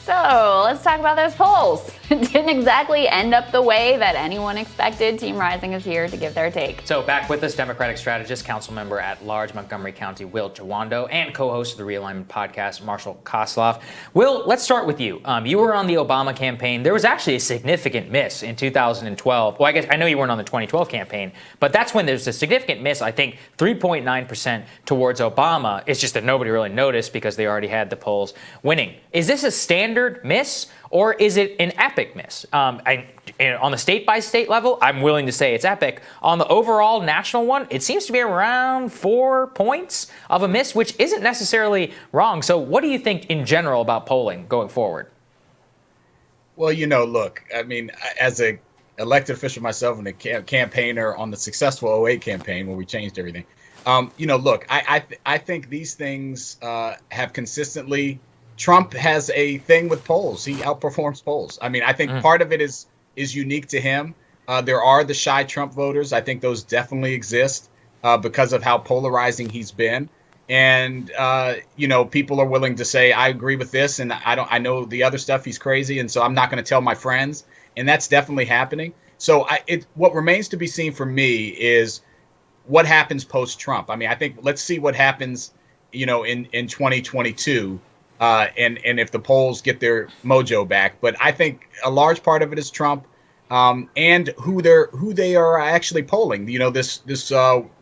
So let's talk about those polls. It didn't exactly end up the way that anyone expected. Team Rising is here to give their take. So back with us, Democratic strategist, council member at large, Montgomery County, Will Jawando, and co-host of the Realignment podcast, Marshall Kosloff. Will, let's start with you. You were on the Obama campaign. There was actually a significant miss in 2012. Well, I guess I know you weren't on the 2012 campaign, but that's when there's a significant miss. I think 3.9% towards Obama. It's just that nobody really noticed because they already had the polls winning. Is this a standard miss, or is it an epic miss? On the state-by-state level, I'm willing to say it's epic. On the overall national one, it seems to be around 4 points of a miss, which isn't necessarily wrong. So what do you think in general about polling going forward? Well, look, I mean, as a elected official myself and a campaigner on the successful 08 campaign where we changed everything, look, I think these things have consistently. Trump has a thing with polls. He outperforms polls. I mean, I think part of it is unique to him. There are the shy Trump voters. I think those definitely exist because of how polarizing he's been. And, people are willing to say, I agree with this. And I know the other stuff, he's crazy. And so I'm not going to tell my friends. And that's definitely happening. So what remains to be seen for me is what happens post-Trump. I mean, I think let's see what happens, in 2022. And if the polls get their mojo back. But I think a large part of it is Trump and who they are actually polling. This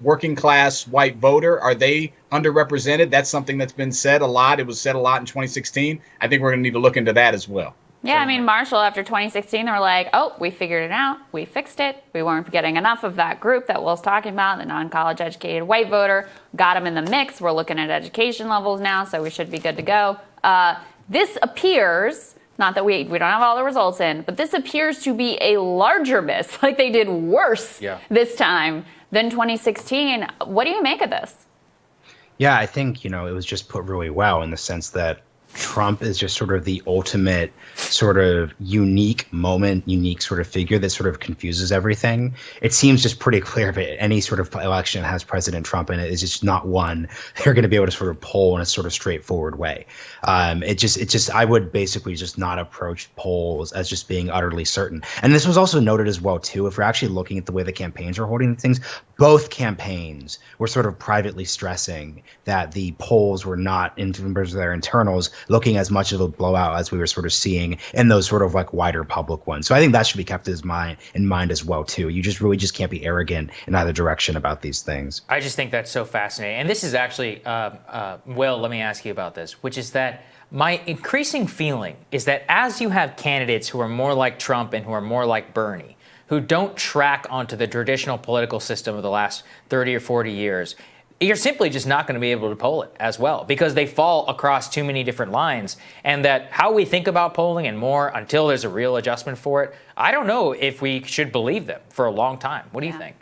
working class white voter, are they underrepresented? That's something that's been said a lot. It was said a lot in 2016. I think we're going to need to look into that as well. Yeah, I mean, Marshall, after 2016, they were like, oh, we figured it out. We fixed it. We weren't getting enough of that group that Will's talking about, the non-college educated white voter. Got them in the mix. We're looking at education levels now, so we should be good to go. This appears, not that we don't have all the results in, but this appears to be a larger miss. Like they did worse this time than 2016. What do you make of this? Yeah, I think, it was just put really well in the sense that Trump is just sort of the ultimate sort of unique moment, unique sort of figure that sort of confuses everything. It seems just pretty clear that any sort of election that has President Trump in it is just not one they're going to be able to sort of poll in a sort of straightforward way. I would basically just not approach polls as just being utterly certain. And this was also noted as well, too, if we're actually looking at the way the campaigns are holding things, both campaigns were sort of privately stressing that the polls were not, in terms of their internals, looking as much of a blowout as we were sort of seeing in those sort of like wider public ones. So I think that should be kept in mind as well, too. You just really just can't be arrogant in either direction about these things. I just think that's so fascinating. And this is actually, Will, let me ask you about this, which is that my increasing feeling is that as you have candidates who are more like Trump and who are more like Bernie, who don't track onto the traditional political system of the last 30 or 40 years, you're simply just not going to be able to poll it as well because they fall across too many different lines. And that how we think about polling and more until there's a real adjustment for it, I don't know if we should believe them for a long time. What do you think?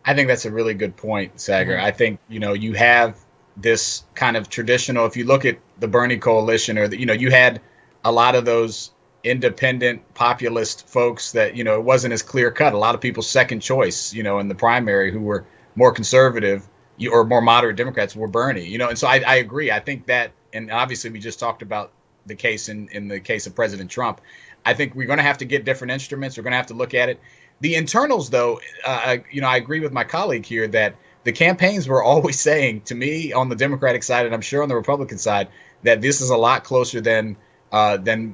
I think that's a really good point, Sagar. I think, you have this kind of traditional, if you look at the Bernie coalition or, you had a lot of those independent populist folks that, it wasn't as clear cut. A lot of people's second choice, in the primary who were more conservative or more moderate Democrats were Bernie, and so I agree. I think that, and obviously we just talked about the case in the case of President Trump. I think we're going to have to get different instruments. We're going to have to look at it. The internals, though, I agree with my colleague here that the campaigns were always saying to me on the Democratic side, and I'm sure on the Republican side, that this is a lot closer than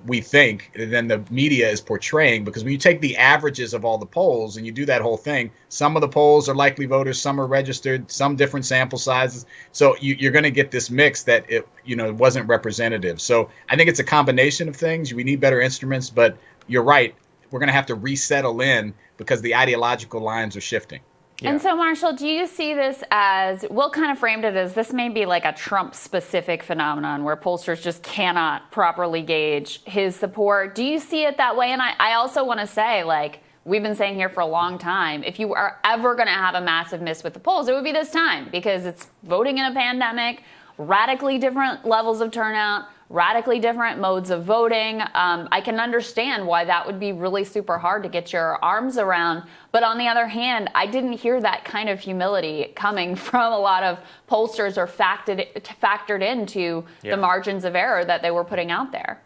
we think, than the media is portraying. Because when you take the averages of all the polls and you do that whole thing, some of the polls are likely voters, some are registered, some different sample sizes. So you're going to get this mix that it wasn't representative. So I think it's a combination of things. We need better instruments, but you're right. We're going to have to resettle in because the ideological lines are shifting. Yeah. And so, Marshall, do you see this as, Will kind of framed it as this may be like a Trump-specific phenomenon where pollsters just cannot properly gauge his support. Do you see it that way? And I also want to say, like, we've been saying here for a long time, if you are ever going to have a massive miss with the polls, it would be this time because it's voting in a pandemic, radically different levels of turnout, radically different modes of voting. I can understand why that would be really super hard to get your arms around. But on the other hand, I didn't hear that kind of humility coming from a lot of pollsters or factored into the margins of error that they were putting out there.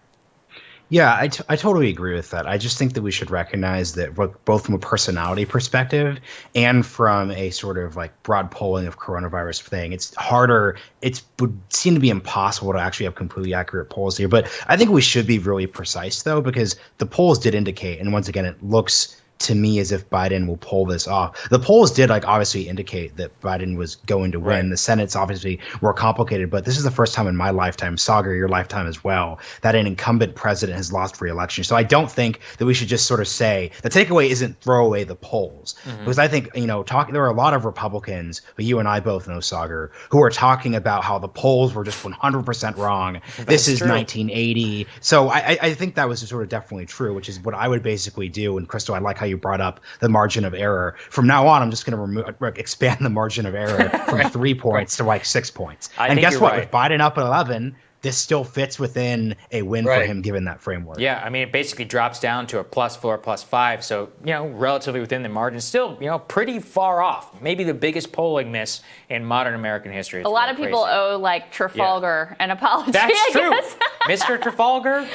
Yeah, I totally agree with that. I just think that we should recognize that both from a personality perspective and from a sort of like broad polling of coronavirus thing, it's harder. It would seem to be impossible to actually have completely accurate polls here. But I think we should be really precise, though, because the polls did indicate, and once again, it looks to me as if Biden will pull this off. The polls did obviously indicate that Biden was going to win. Right. The Senate's obviously more complicated, but this is the first time in my lifetime, Sagar, your lifetime as well, that an incumbent president has lost re-election. So I don't think that we should just sort of say the takeaway isn't throw away the polls, because I think there are a lot of Republicans, but you and I both know, Sagar, who are talking about how the polls were just 100% wrong. This is true. 1980. So I think that was sort of definitely true, which is what I would basically do. And Crystal, I like how you brought up the margin of error. From now on, I'm just going to expand the margin of error from 3 points to 6 points. And guess what? With Biden up at 11, this still fits within a win for him, given that framework. Yeah, I mean, it basically drops down to a +4, +5. So, relatively within the margin. Still, pretty far off. Maybe the biggest polling miss in modern American history. It's a lot of people owe Trafalgar an apology. That's true. I guess. Mr. Trafalgar.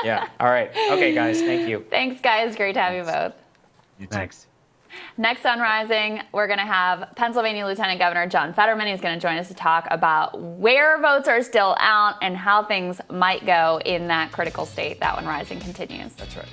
Yeah. All right. Okay, guys. Thank you. Thanks, guys. Great to have you both. Thanks. Next on Rising, we're going to have Pennsylvania Lieutenant Governor John Fetterman. He's going to join us to talk about where votes are still out and how things might go in that critical state. That one Rising continues. That's right.